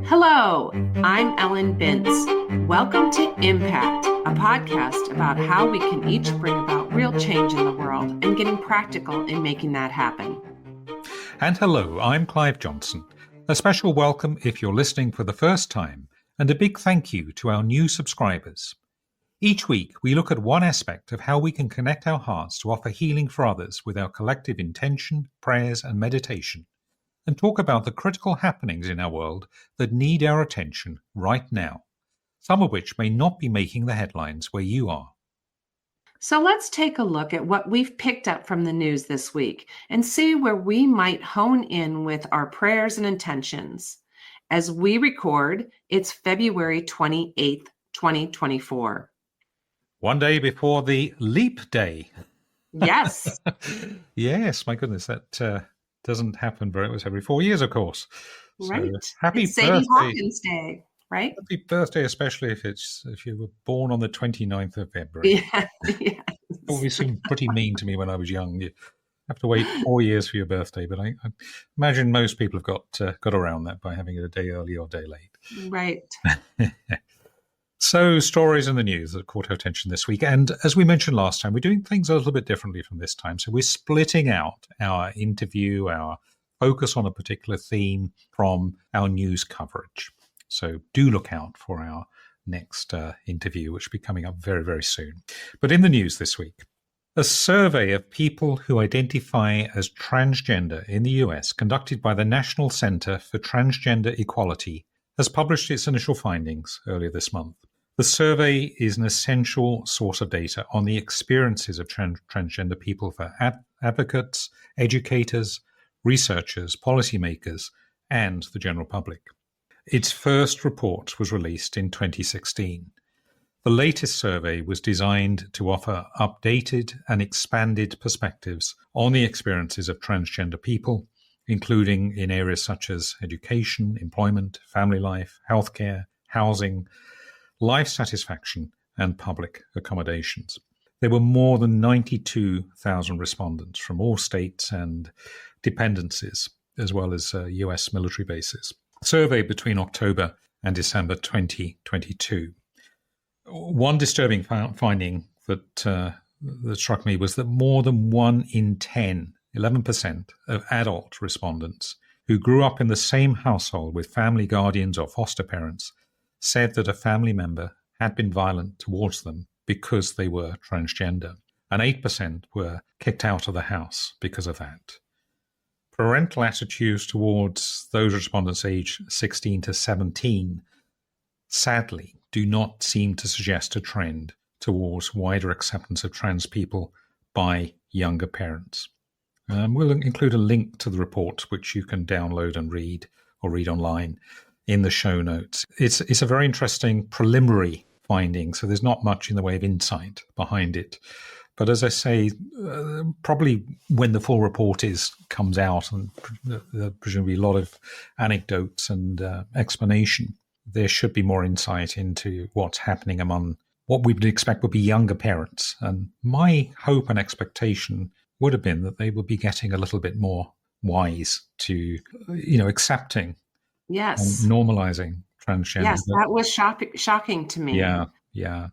Hello, I'm Ellen Bintz. Welcome to Impact, a podcast about how we can each bring about real change in the world and getting practical in making that happen. And hello, I'm Clive Johnson. A special welcome if you're listening for the first time, and a big thank you to our new subscribers. Each week, we look at one aspect of how we can connect our hearts to offer healing for others with our collective intention, prayers, and meditation, and talk about the critical happenings in our world that need our attention right now, some of which may not be making the headlines where you are. So let's take a look at what we've picked up from the news this week and see where we might hone in with our prayers and intentions. As we record, it's February 28th, 2024. One day before the leap day. Yes. Yes, my goodness, that doesn't happen every 4 years, of course. Right. So, happy It's birthday. Sadie Hawkins Day, right? Happy birthday, especially if you were born on the 29th of February. Yeah. Yes. It always seemed pretty mean to me when I was young. You have to wait 4 years for your birthday, but I imagine most people have got around that by having it a day early or a day late. Right. So, stories in the news that caught our attention this week. And as we mentioned last time, we're doing things a little bit differently from this time. So we're splitting out our interview, our focus on a particular theme from our news coverage. So do look out for our next interview, which will be coming up very, very soon. But in the news this week, a survey of people who identify as transgender in the US, conducted by the National Center for Transgender Equality, has published its initial findings earlier this month. The survey is an essential source of data on the experiences of transgender people for advocates, educators, researchers, policymakers, and the general public. Its first report was released in 2016. The latest survey was designed to offer updated and expanded perspectives on the experiences of transgender people, including in areas such as education, employment, family life, healthcare, housing, life satisfaction, and public accommodations. There were more than 92,000 respondents from all states and dependencies, as well as US military bases. Surveyed between October and December 2022. One disturbing finding that struck me was that more than 1 in 10, 11% of adult respondents who grew up in the same household with family guardians or foster parents said that a family member had been violent towards them because they were transgender, and 8% were kicked out of the house because of that. Parental attitudes towards those respondents aged 16 to 17, sadly, do not seem to suggest a trend towards wider acceptance of trans people by younger parents. We'll include a link to the report, which you can download and read or read online in the show notes. It's a very interesting preliminary finding, so there's not much in the way of insight behind it. But as I say, probably when the full report comes out, and presumably a lot of anecdotes and explanation, there should be more insight into what's happening among what we would expect would be younger parents. And my hope and expectation would have been that they would be getting a little bit more wise to, accepting Yes. and normalizing transgender. Yes, that was shocking to me. Yeah.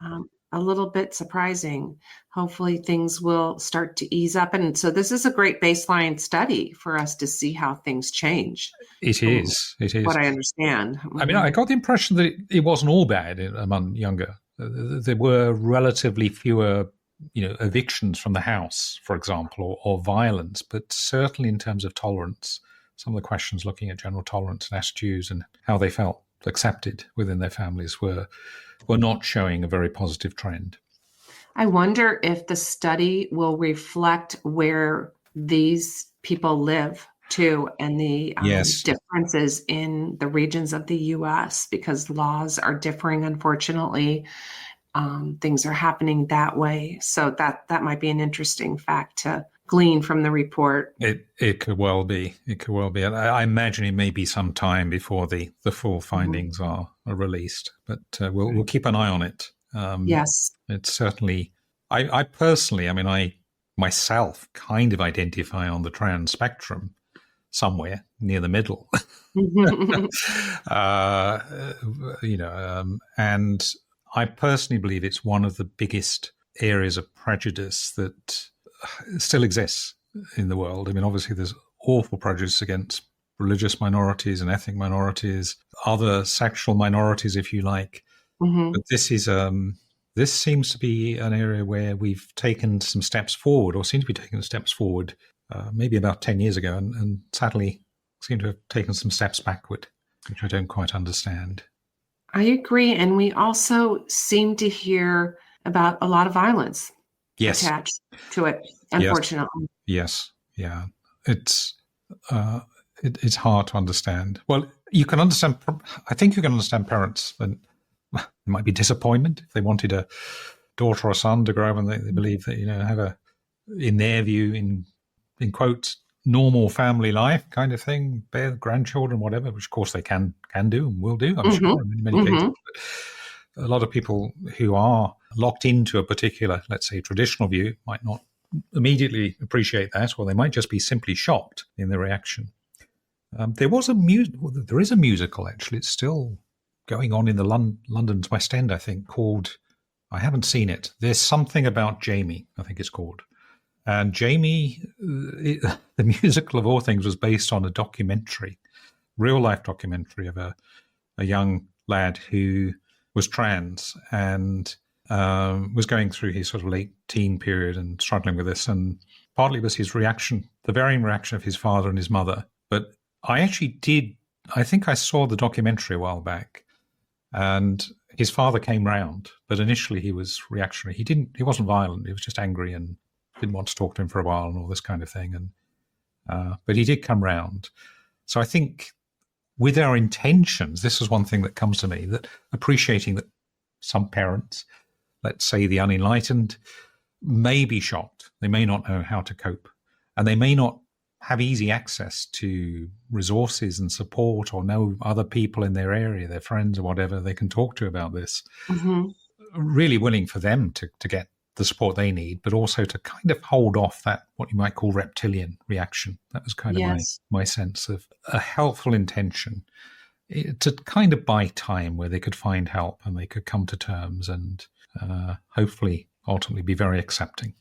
A little bit surprising. Hopefully things will start to ease up. And so this is a great baseline study for us to see how things change. It is. What I understand. I mean, I got the impression that it wasn't all bad among younger. There were relatively fewer, evictions from the house, for example, or violence, but certainly in terms of tolerance, some of the questions looking at general tolerance and attitudes and how they felt accepted within their families were not showing a very positive trend. I wonder if the study will reflect where these people live too, and the differences in the regions of the U.S., because laws are differing, unfortunately. Things are happening that way. So that might be an interesting fact to glean from the report. It could well be. I imagine it may be some time before the full findings are released, but we'll keep an eye on it. Yes. It's certainly, I personally, I myself kind of identify on the trans spectrum, somewhere near the middle. And I personally believe it's one of the biggest areas of prejudice that still exists in the world. I mean, obviously there's awful prejudice against religious minorities and ethnic minorities, other sexual minorities, if you like. But this seems to be an area where we've taken some steps forward, or seem to be taking steps forward, maybe about 10 years ago, and sadly seem to have taken some steps backward, which I don't quite understand. I agree. And we also seem to hear about a lot of violence attached to it, unfortunately. Yes. Yeah. It's hard to understand. Well, you can understand, I think you can understand parents, and there might be disappointment if they wanted a daughter or son to grow up and they believe that, have a, in their view, in quotes, normal family life kind of thing, bear grandchildren, whatever, which of course they can do and will do, I'm sure, in many cases. But a lot of people who are locked into a particular, let's say, traditional view might not immediately appreciate that, or they might just be simply shocked in the reaction. There is a musical, actually. It's still going on in the London's West End, I think, called, I haven't seen it, There's Something About Jamie, I think it's called. And Jamie, the musical of all things, was based on a documentary, real-life documentary of a young lad who was trans and was going through his sort of late teen period and struggling with this. And partly it was his reaction, the varying reaction of his father and his mother. But I think I saw the documentary a while back, and his father came round, but initially he was reactionary. He wasn't violent. He was just angry and didn't want to talk to him for a while and all this kind of thing. And but he did come round. So I think with our intentions, this is one thing that comes to me, that appreciating that some parents, let's say the unenlightened, may be shocked. They may not know how to cope, and they may not have easy access to resources and support, or know other people in their area, their friends or whatever they can talk to about this. Really willing for them to get the support they need, but also to kind of hold off that, what you might call, reptilian reaction. That was kind of my sense of a helpful intention, to kind of buy time where they could find help and they could come to terms and hopefully ultimately be very accepting.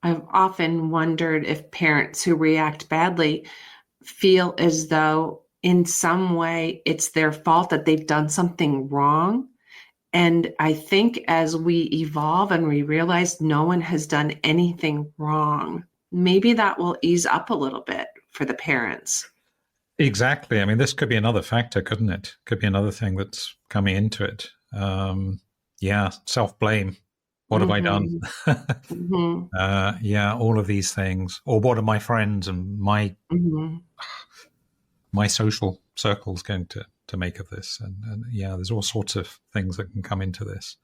I've often wondered if parents who react badly feel as though in some way it's their fault, that they've done something wrong. And I think as we evolve and we realize no one has done anything wrong, maybe that will ease up a little bit for the parents. Exactly. I mean, this could be another factor, couldn't it? Could be another thing that's coming into it. Self-blame. What have I done? All of these things. Or what are my friends and my social circles going to make of this? And there's all sorts of things that can come into this.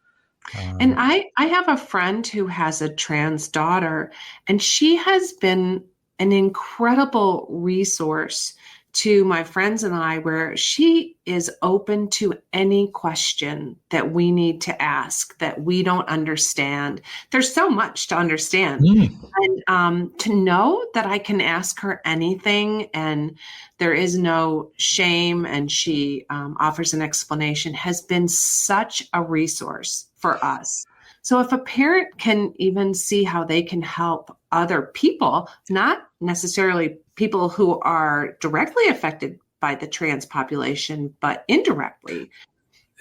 And I have a friend who has a trans daughter, and she has been an incredible resource to my friends and I, where she is open to any question that we need to ask that we don't understand. There's so much to understand. And to know that I can ask her anything and there is no shame, and she offers an explanation, has been such a resource for us. So if a parent can even see how they can help other people, not necessarily people who are directly affected by the trans population, but indirectly.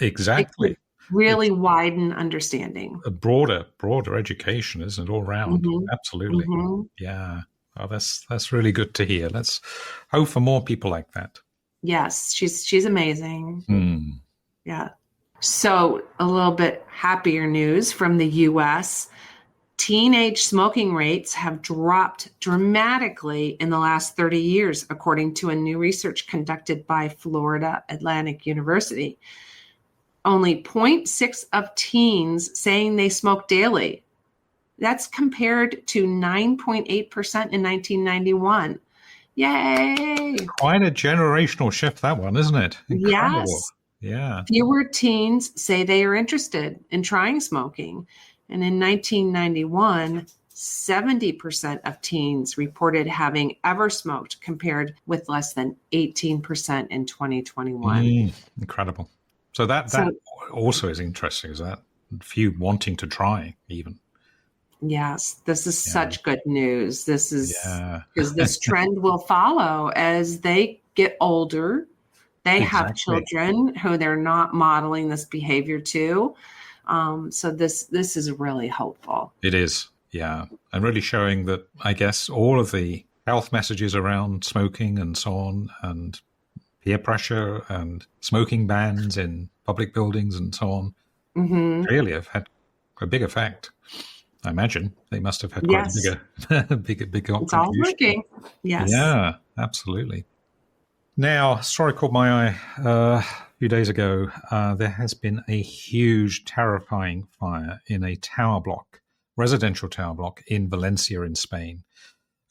Exactly. Really widen understanding. A broader education, isn't it, all round? Absolutely. Yeah. Oh, that's really good to hear. Let's hope for more people like that. Yes, she's amazing. Yeah. So a little bit happier news from the U.S. Teenage smoking rates have dropped dramatically in the last 30 years, according to a new research conducted by Florida Atlantic University. Only 0.6 of teens saying they smoke daily. That's compared to 9.8% in 1991. Yay! Quite a generational shift, that one, isn't it? Incredible. Yes. Yeah. Fewer teens say they are interested in trying smoking. And in 1991, 70% of teens reported having ever smoked, compared with less than 18% in 2021. Incredible. So that also is interesting, is that few wanting to try even. Yes, this is such good news. This is because this trend will follow as they get older. They have children who they're not modeling this behavior to. So this is really hopeful. It is, yeah. And really showing that, I guess, all of the health messages around smoking and so on, and peer pressure and smoking bans in public buildings and so on, really have had a big effect. I imagine they must have had quite a bigger contribution. It's all working. Yes. Yeah, absolutely. Now, a story caught my eye a few days ago. There has been a huge, terrifying fire in a tower block, residential tower block in Valencia in Spain.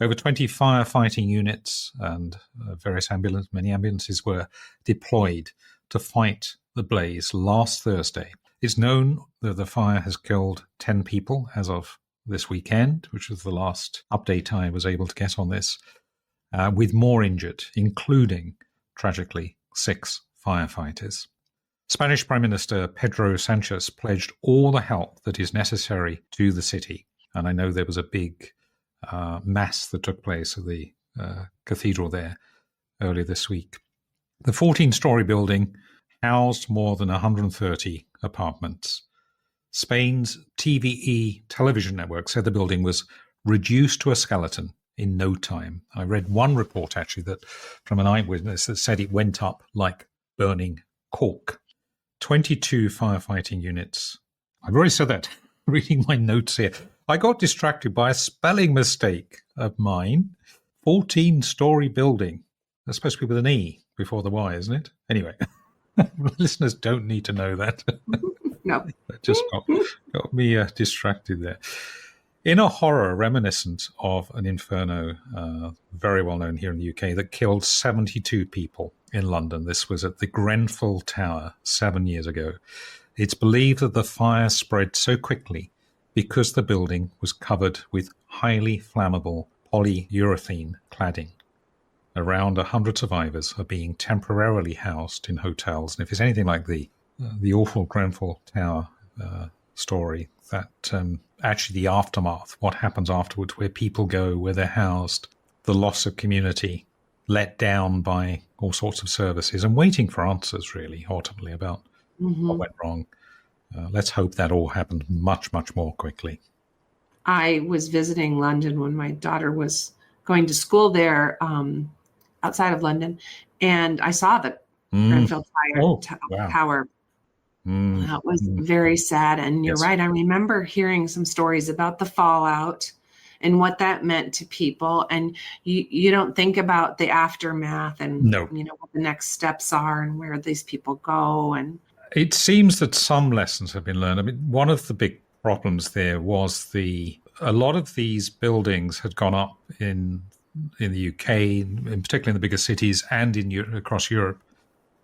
Over 20 firefighting units and many ambulances were deployed to fight the blaze last Thursday. It's known that the fire has killed 10 people as of this weekend, which was the last update I was able to get on this, with more injured, including, tragically, 6 firefighters. Spanish Prime Minister Pedro Sanchez pledged all the help that is necessary to the city. And I know there was a big mass that took place at the cathedral there earlier this week. The 14-story building housed more than 130 apartments. Spain's TVE television network said the building was reduced to a skeleton in no time. I read one report, actually, that from an eyewitness that said it went up like burning cork. 22 firefighting units. I've already said that, reading my notes here. I got distracted by a spelling mistake of mine. 14-story building. That's supposed to be with an E before the Y, isn't it? Anyway, listeners don't need to know that. No. That just got me distracted there. In a horror reminiscent of an inferno, very well known here in the UK, that killed 72 people in London. This was at the Grenfell Tower 7 years ago. It's believed that the fire spread so quickly because the building was covered with highly flammable polyurethane cladding. Around 100 survivors are being temporarily housed in hotels. And if it's anything like the awful Grenfell Tower story, that actually the aftermath, what happens afterwards, where people go, where they're housed, the loss of community, let down by all sorts of services, and waiting for answers, really, ultimately, about what went wrong. Let's hope that all happened much, much more quickly. I was visiting London when my daughter was going to school there, outside of London, and I saw the Grenfell Tower. That was very sad. And you're right. I remember hearing some stories about the fallout and what that meant to people. And you don't think about the aftermath and what the next steps are and where these people go. And it seems that some lessons have been learned. I mean, one of the big problems there was a lot of these buildings had gone up in the UK, in particular in the bigger cities, and across Europe,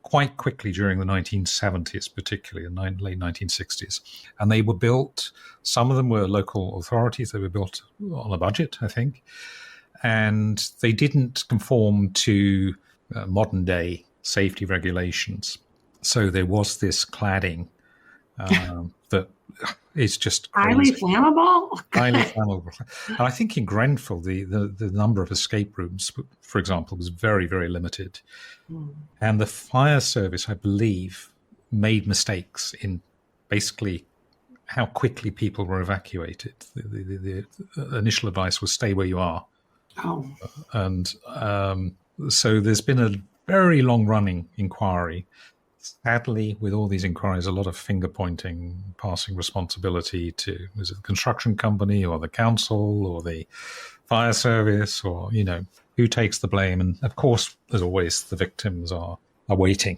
quite quickly during the 1970s, particularly in the late 1960s. And they were built, some of them were local authorities, they were built on a budget, I think, and they didn't conform to modern day safety regulations. So there was this cladding that is just highly flammable. Highly flammable. And I think in Grenfell, the number of escape rooms, for example, was very, very limited. And the fire service, I believe, made mistakes in basically how quickly people were evacuated. The initial advice was stay where you are. Oh. And so there's been a very long-running inquiry. Sadly, with all these inquiries, a lot of finger-pointing, passing responsibility to, was it the construction company or the council or the fire service or, who takes the blame? And, of course, as always, the victims are waiting.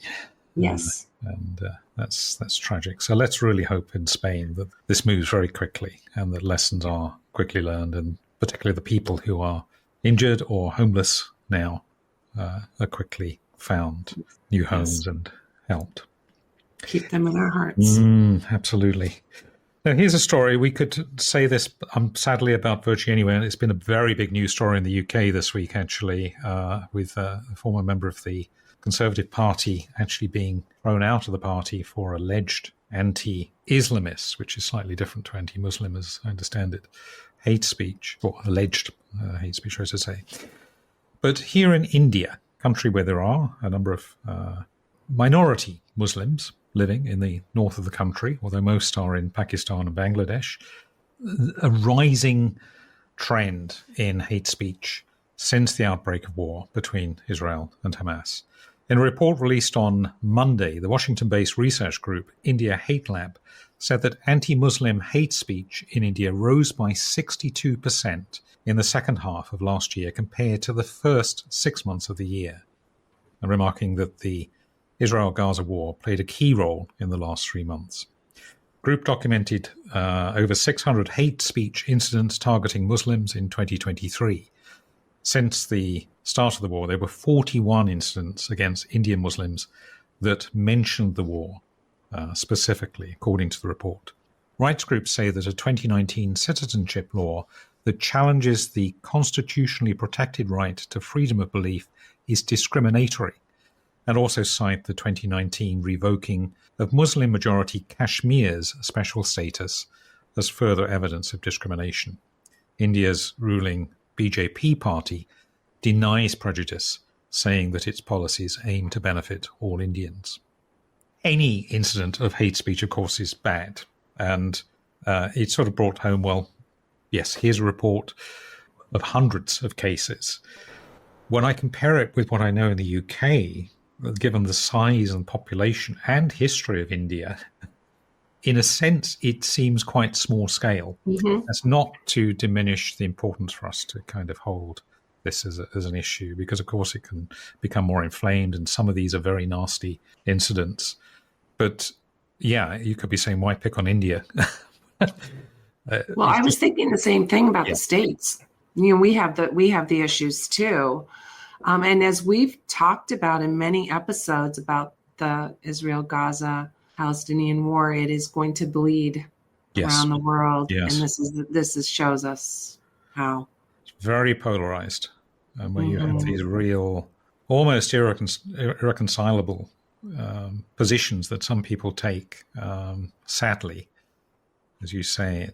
Yes. And that's tragic. So let's really hope in Spain that this moves very quickly and that lessons are quickly learned, and particularly the people who are injured or homeless now are quickly found new homes and helped. Keep them in our hearts. Absolutely. Now, here's a story. We could say this, sadly, about virtually anywhere. It's been a very big news story in the UK this week, actually, with a former member of the Conservative Party actually being thrown out of the party for alleged anti-Islamists, which is slightly different to anti-Muslim, as I understand it, hate speech, or alleged hate speech, I should say. But here in India, a country where there are a number of minority Muslims living in the north of the country, although most are in Pakistan and Bangladesh, a rising trend in hate speech since the outbreak of war between Israel and Hamas. In a report released on Monday, the Washington-based research group India Hate Lab said that anti-Muslim hate speech in India rose by 62% in the second half of last year compared to the first 6 months of the year, and remarking that the Israel-Gaza war played a key role in the last 3 months. The group documented over 600 hate speech incidents targeting Muslims in 2023. Since the start of the war, there were 41 incidents against Indian Muslims that mentioned the war specifically, according to the report. Rights groups say that a 2019 citizenship law that challenges the constitutionally protected right to freedom of belief is discriminatory, and also cite the 2019 revoking of Muslim-majority Kashmir's special status as further evidence of discrimination. India's ruling BJP party denies prejudice, saying that its policies aim to benefit all Indians. Any incident of hate speech, of course, is bad, and it sort of brought home, well, yes, here's a report of hundreds of cases. When I compare it with what I know in the UK, given the size and population and history of India, in a sense, it seems quite small scale. Mm-hmm. That's not to diminish the importance for us to kind of hold this as an issue, because, of course, it can become more inflamed, and some of these are very nasty incidents. But, yeah, you could be saying, why pick on India? Well, I was thinking the same thing about the States. You know, we have the issues too. And as we've talked about in many episodes about the Israel-Gaza Palestinian war, it is going to bleed around the world. Yes. And this shows us how. It's very polarized, where you have these real, almost irreconcilable positions that some people take. Sadly, as you say,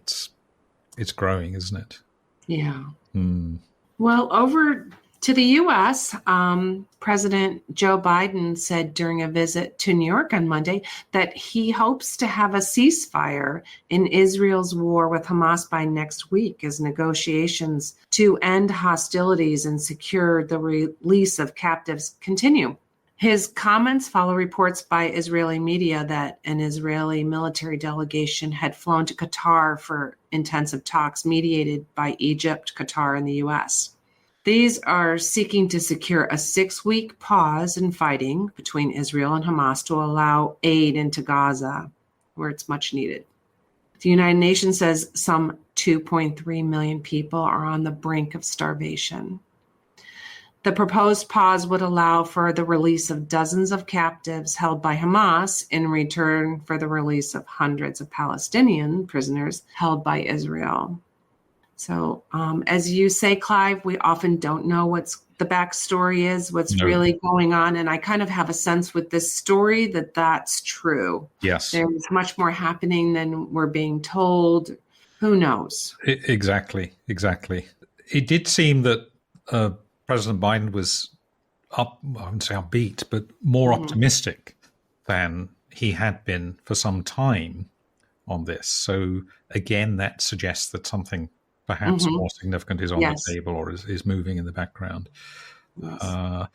it's growing, isn't it? Yeah. Well, over to the U.S., President Joe Biden said during a visit to New York on Monday that he hopes to have a ceasefire in Israel's war with Hamas by next week as negotiations to end hostilities and secure the release of captives continue. His comments follow reports by Israeli media that an Israeli military delegation had flown to Qatar for intensive talks mediated by Egypt, Qatar, and the U.S. These are seeking to secure a 6-week pause in fighting between Israel and Hamas to allow aid into Gaza, where it's much needed. The United Nations says some 2.3 million people are on the brink of starvation. The proposed pause would allow for the release of dozens of captives held by Hamas in return for the release of hundreds of Palestinian prisoners held by Israel. So, as you say, Clive, we often don't know what's the backstory is, what's really going on. And I kind of have a sense with this story that that's true. Yes. There's much more happening than we're being told. Who knows? Exactly. It did seem that President Biden was I wouldn't say upbeat, but more optimistic than he had been for some time on this. So again, that suggests that something perhaps more significant is on the table or is moving in the background. Yes.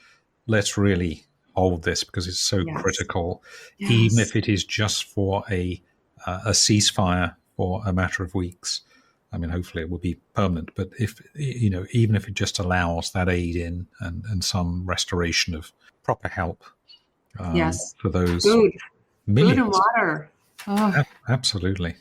Let's really hold this because it's so critical, even if it is just for a ceasefire for a matter of weeks. I mean, hopefully it will be permanent, but if, even if it just allows that aid in and some restoration of proper help for those millions. Food and water. Oh. Absolutely.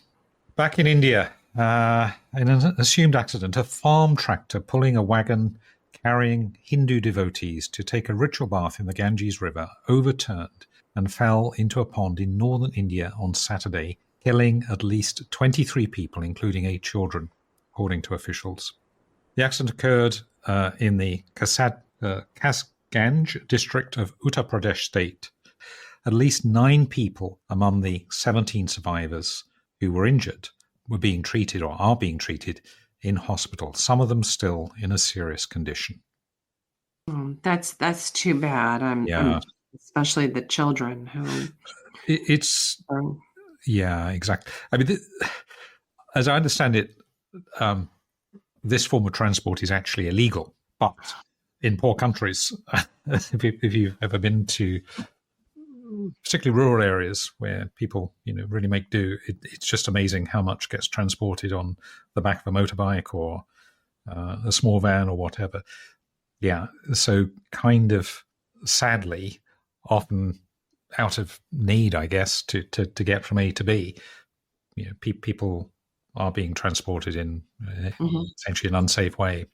Back in India, in an assumed accident, a farm tractor pulling a wagon carrying Hindu devotees to take a ritual bath in the Ganges River overturned and fell into a pond in northern India on Saturday, killing at least 23 people, including 8 children, according to officials. The accident occurred in the Kasganj district of Uttar Pradesh state. At least 9 people among the 17 survivors who were injured were being treated or are being treated in hospital, some of them still in a serious condition. That's too bad. Especially the children who. Yeah, exactly. I mean, as I understand it, this form of transport is actually illegal, but in poor countries, if you've ever been to particularly rural areas where people, really make do, it's just amazing how much gets transported on the back of a motorbike or a small van or whatever. Yeah, so kind of sadly, often out of need, I guess, to get from A to B, people are being transported in essentially an unsafe way.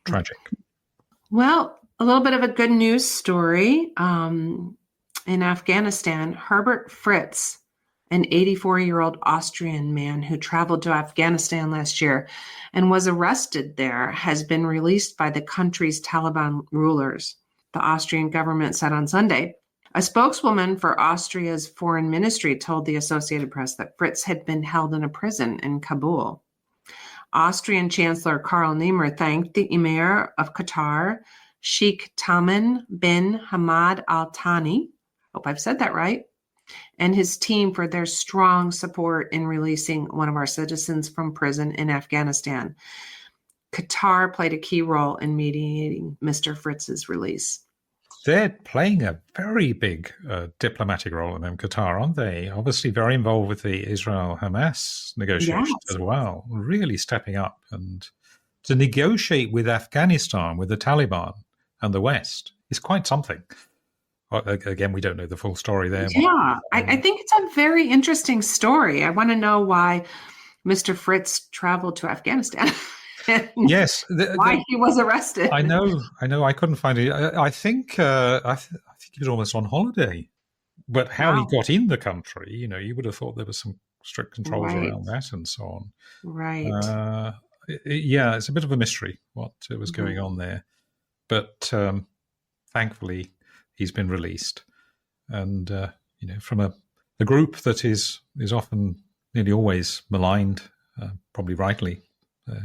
Tragic. Well, a little bit of a good news story. In Afghanistan, Herbert Fritz, an 84-year-old Austrian man who traveled to Afghanistan last year and was arrested there, has been released by the country's Taliban rulers, the Austrian government said on Sunday. A spokeswoman for Austria's foreign ministry told the Associated Press that Fritz had been held in a prison in Kabul. Austrian Chancellor Karl Nehammer thanked the Emir of Qatar, Sheikh Tamim bin Hamad Al Thani, hope I've said that right, and his team for their strong support in releasing one of our citizens from prison in Afghanistan. Qatar played a key role in mediating Mr. Fritz's release. They're playing a very big diplomatic role in them, Qatar, aren't they? Obviously very involved with the Israel-Hamas negotiations as well, really stepping up. And to negotiate with Afghanistan, with the Taliban and the West is quite something. Again, we don't know the full story there. Yeah, I think it's a very interesting story. I want to know why Mr. Fritz traveled to Afghanistan. Yes, why he was arrested. I know. I couldn't find it. I think he was almost on holiday, but how he got in the country, you would have thought there was some strict controls around that and so on. Right. Yeah, it's a bit of a mystery what was going on there, but thankfully he's been released, and from a group that is often nearly always maligned, probably rightly.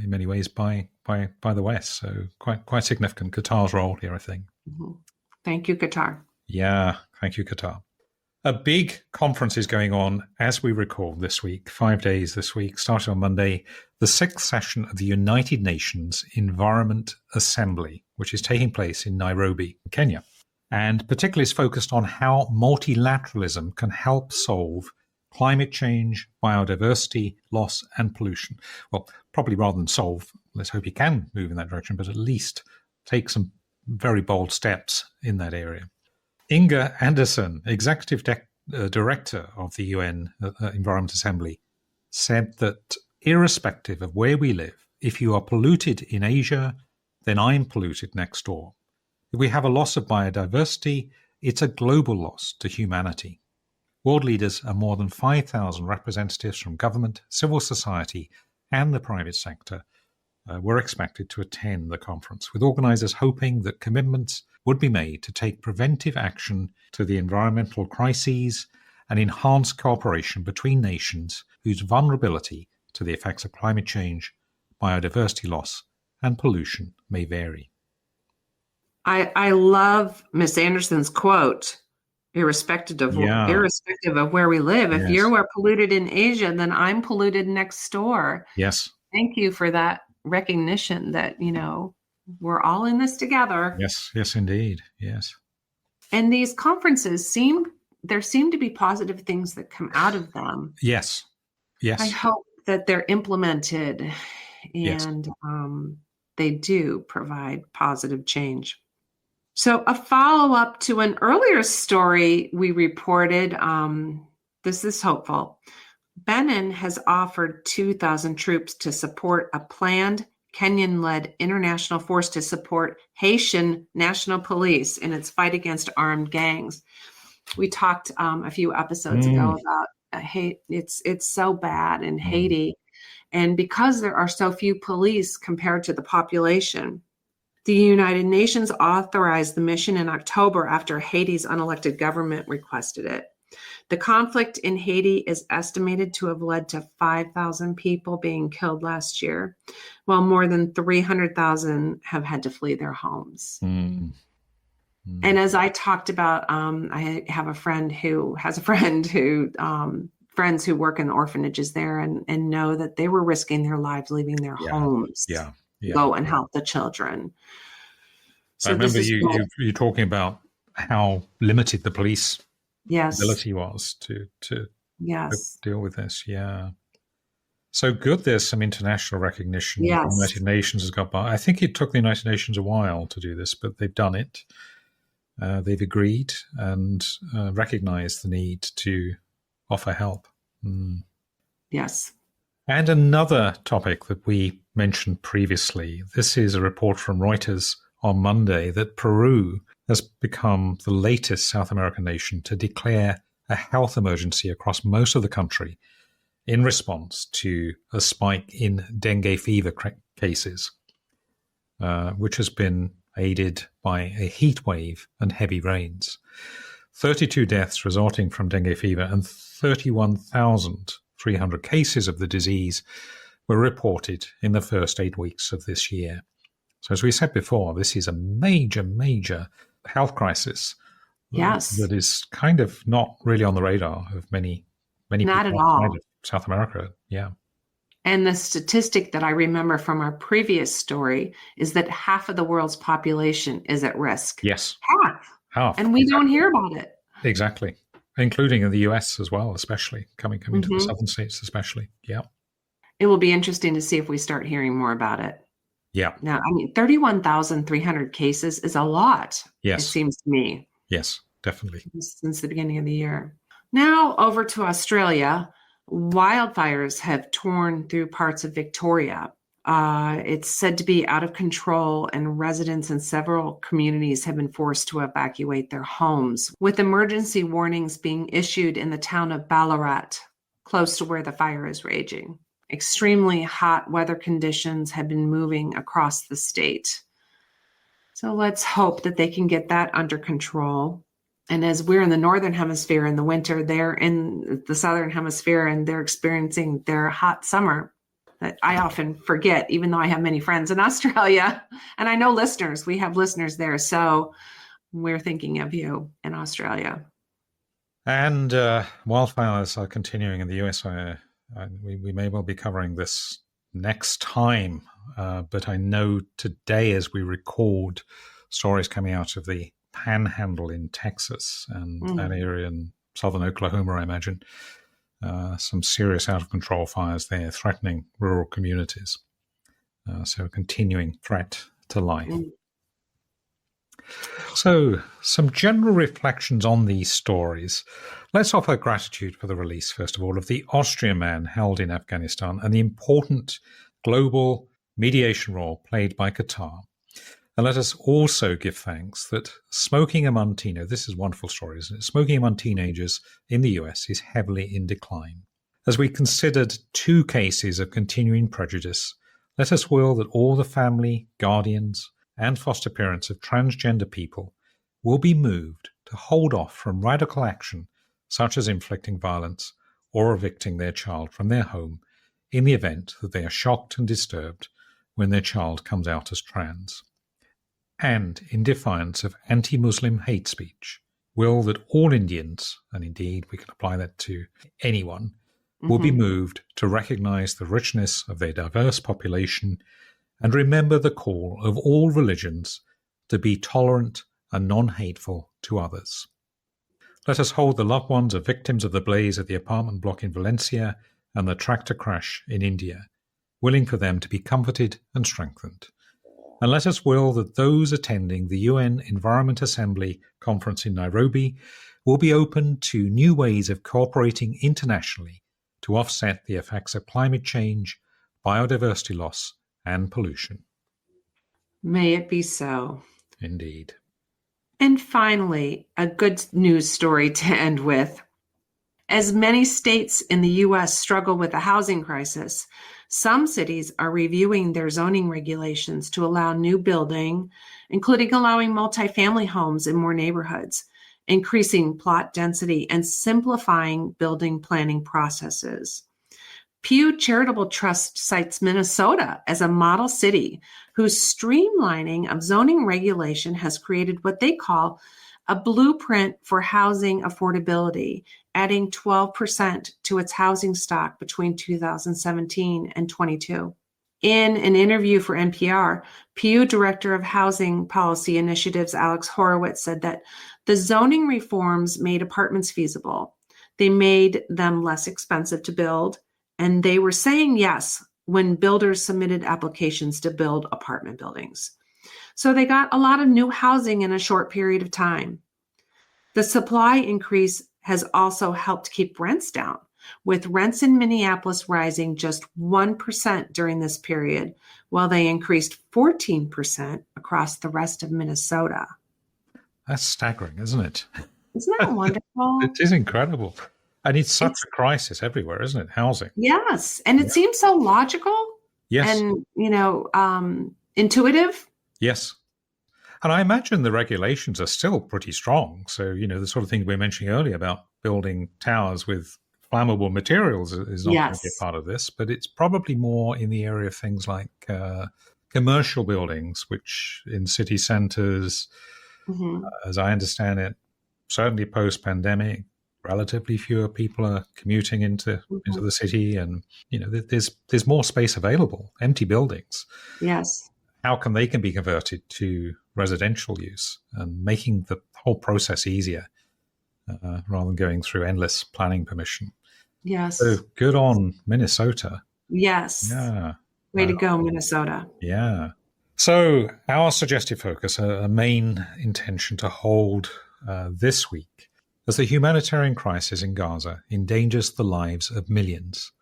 In many ways by the West. So quite significant Qatar's role here, I think. Thank you, Qatar. Yeah, thank you, Qatar. A big conference is going on as we record this week, 5 days this week, starting on Monday, the 6th session of the United Nations Environment Assembly, which is taking place in Nairobi, Kenya, and particularly is focused on how multilateralism can help solve climate change, biodiversity loss, and pollution. Well, probably rather than solve, let's hope he can move in that direction, but at least take some very bold steps in that area. Inga Anderson, Executive Director of the UN Environment Assembly, said that irrespective of where we live, if you are polluted in Asia, then I'm polluted next door. If we have a loss of biodiversity, it's a global loss to humanity. World leaders and more than 5,000 representatives from government, civil society, and the private sector were expected to attend the conference, with organisers hoping that commitments would be made to take preventive action to the environmental crises and enhance cooperation between nations whose vulnerability to the effects of climate change, biodiversity loss, and pollution may vary. I love Ms. Anderson's quote. Irrespective of where we live. If you are polluted in Asia, then I'm polluted next door. Yes. Thank you for that recognition that, we're all in this together. Yes, indeed. Yes. And these conferences seem to be positive things that come out of them. Yes. I hope that they're implemented and they do provide positive change. So a follow-up to an earlier story we reported, this is hopeful. Benin has offered 2,000 troops to support a planned Kenyan-led international force to support Haitian National Police in its fight against armed gangs. We talked a few episodes ago It's so bad in Mm. Haiti. And because there are so few police compared to the population, the United Nations authorized the mission in October after Haiti's unelected government requested it. The conflict in Haiti is estimated to have led to 5,000 people being killed last year, while more than 300,000 have had to flee their homes. Mm. Mm. And as I talked about, I have a friend who has a friend who friends who work in the orphanages there and know that they were risking their lives, leaving their homes, Yeah. go and help the children. I So remember this is you talking about how limited the police yes, ability was to yes, deal with this. Yeah. So good. There's some international recognition. The yes. United Nations has got by. I think it took the United Nations a while to do this, but they've done it. They've agreed and recognized the need to offer help. Mm. Yes. And another topic that we mentioned previously, this is a report from Reuters on Monday that Peru has become the latest South American nation to declare a health emergency across most of the country in response to a spike in dengue fever cases, which has been aided by a heat wave and heavy rains. 32 deaths resulting from dengue fever and 31,300 cases of the disease were reported in the first 8 weeks of this year. So as we said before, this is a major, major health crisis. Yes. That is kind of not really on the radar of many Not people at all. outside of South America. Yeah. And the statistic that I remember from our previous story is that half of the world's population is at risk. Yes. Half. And we don't hear about it. Exactly. Including in the US as well, especially coming to the southern states, especially. Yeah. It will be interesting to see if we start hearing more about it. Yeah. Now, 31,300 cases is a lot. Yes. It seems to me. Yes, definitely. Since the beginning of the year. Now over to Australia. Wildfires have torn through parts of Victoria. It's said to be out of control, and residents in several communities have been forced to evacuate their homes, with emergency warnings being issued in the town of Ballarat, close to where the fire is raging. Extremely hot weather conditions have been moving across the state. So let's hope that they can get that under control. And as we're in the northern hemisphere in the winter, they're in the southern hemisphere and they're experiencing their hot summer that I often forget, even though I have many friends in Australia. And I know listeners, we have listeners there. So we're thinking of you in Australia. And wildfires are continuing in the US. We may well be covering this next time. But I know today, as we record, stories coming out of the Panhandle in Texas and that area in southern Oklahoma, I imagine. Some serious out-of-control fires there threatening rural communities. So a continuing threat to life. So some general reflections on these stories. Let's offer gratitude for the release, first of all, of the Austrian man held in Afghanistan and the important global mediation role played by Qatar. And let us also give thanks that smoking among teenagers, this is a wonderful story, isn't it? Smoking among teenagers in the US is heavily in decline. As we considered 2 cases of continuing prejudice, let us will that all the family, guardians, and foster parents of transgender people will be moved to hold off from radical action such as inflicting violence or evicting their child from their home in the event that they are shocked and disturbed when their child comes out as trans. And in defiance of anti-Muslim hate speech, will that all Indians, and indeed we can apply that to anyone, will be moved to recognize the richness of their diverse population and remember the call of all religions to be tolerant and non-hateful to others. Let us hold the loved ones of victims of the blaze at the apartment block in Valencia and the tractor crash in India, willing for them to be comforted and strengthened. And let us will that those attending the UN Environment Assembly conference in Nairobi will be open to new ways of cooperating internationally to offset the effects of climate change, biodiversity loss, and pollution. May it be so. Indeed. And finally, a good news story to end with. As many states in the U.S. struggle with a housing crisis, some cities are reviewing their zoning regulations to allow new building, including allowing multifamily homes in more neighborhoods, increasing plot density, and simplifying building planning processes. Pew Charitable Trust cites Minnesota as a model city whose streamlining of zoning regulation has created what they call a blueprint for housing affordability, adding 12% to its housing stock between 2017 and 22. In an interview for NPR, Pew Director of Housing Policy Initiatives Alex Horowitz said that the zoning reforms made apartments feasible. They made them less expensive to build, and they were saying yes when builders submitted applications to build apartment buildings. So they got a lot of new housing in a short period of time. The supply increase has also helped keep rents down, with rents in Minneapolis rising just 1% during this period, while they increased 14% across the rest of Minnesota. That's staggering, isn't it? Isn't that wonderful? It is incredible. And it's such a crisis everywhere, isn't it? Housing. Yes. And it seems so logical. Yes. And, intuitive. Yes. And I imagine the regulations are still pretty strong. So, the sort of thing we were mentioning earlier about building towers with flammable materials is not going to be a part of this, but it's probably more in the area of things like commercial buildings, which in city centers, as I understand it, certainly post-pandemic, relatively fewer people are commuting into the city, and there's more space available, empty buildings. Yes. How can they be converted to residential use, and making the whole process easier rather than going through endless planning permission. Yes. So good on Minnesota. Yes. Yeah. Way to go, Minnesota. Yeah. So our suggested focus, a main intention to hold this week, as the humanitarian crisis in Gaza endangers the lives of millions,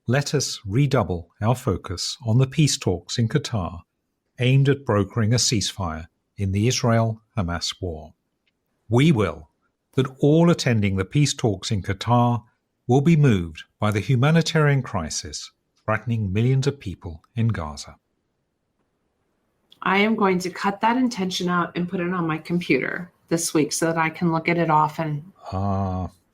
let us redouble our focus on the peace talks in Qatar aimed at brokering a ceasefire in the Israel-Hamas war. We will that all attending the peace talks in Qatar will be moved by the humanitarian crisis threatening millions of people in Gaza. I am going to cut that intention out and put it on my computer this week so that I can look at it often.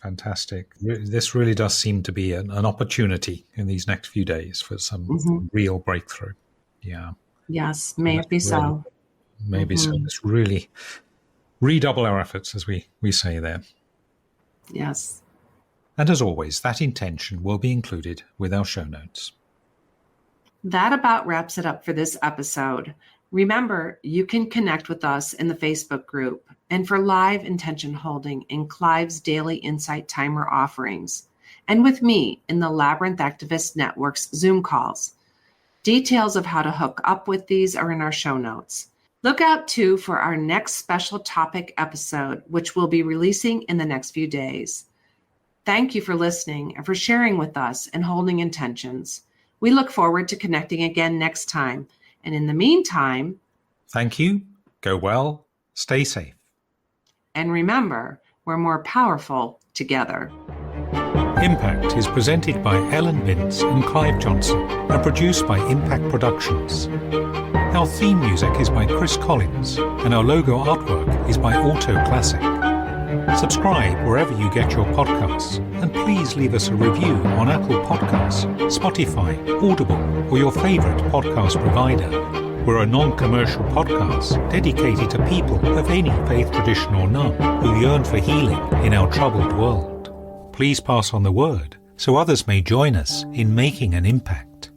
Fantastic. This really does seem to be an opportunity in these next few days for some real breakthrough. Yeah. Yes, may it be so. Maybe so. Let's really redouble our efforts, as we say there. Yes. And as always, that intention will be included with our show notes. That about wraps it up for this episode. Remember, you can connect with us in the Facebook group and for live intention holding in Clive's Daily Insight Timer offerings, and with me in the Labyrinth Activist Network's Zoom calls. Details of how to hook up with these are in our show notes. Look out, too, for our next special topic episode, which we'll be releasing in the next few days. Thank you for listening and for sharing with us and holding intentions. We look forward to connecting again next time. And in the meantime, thank you, go well, stay safe. And remember, we're more powerful together. Impact is presented by Ellen Vince and Clive Johnson and produced by Impact Productions. Our theme music is by Chris Collins and our logo artwork is by Auto Classic. Subscribe wherever you get your podcasts and please leave us a review on Apple Podcasts, Spotify, Audible, or your favorite podcast provider. We're a non-commercial podcast dedicated to people of any faith tradition or none who yearn for healing in our troubled world. Please pass on the word so others may join us in making an impact.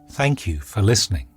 Thank you for listening.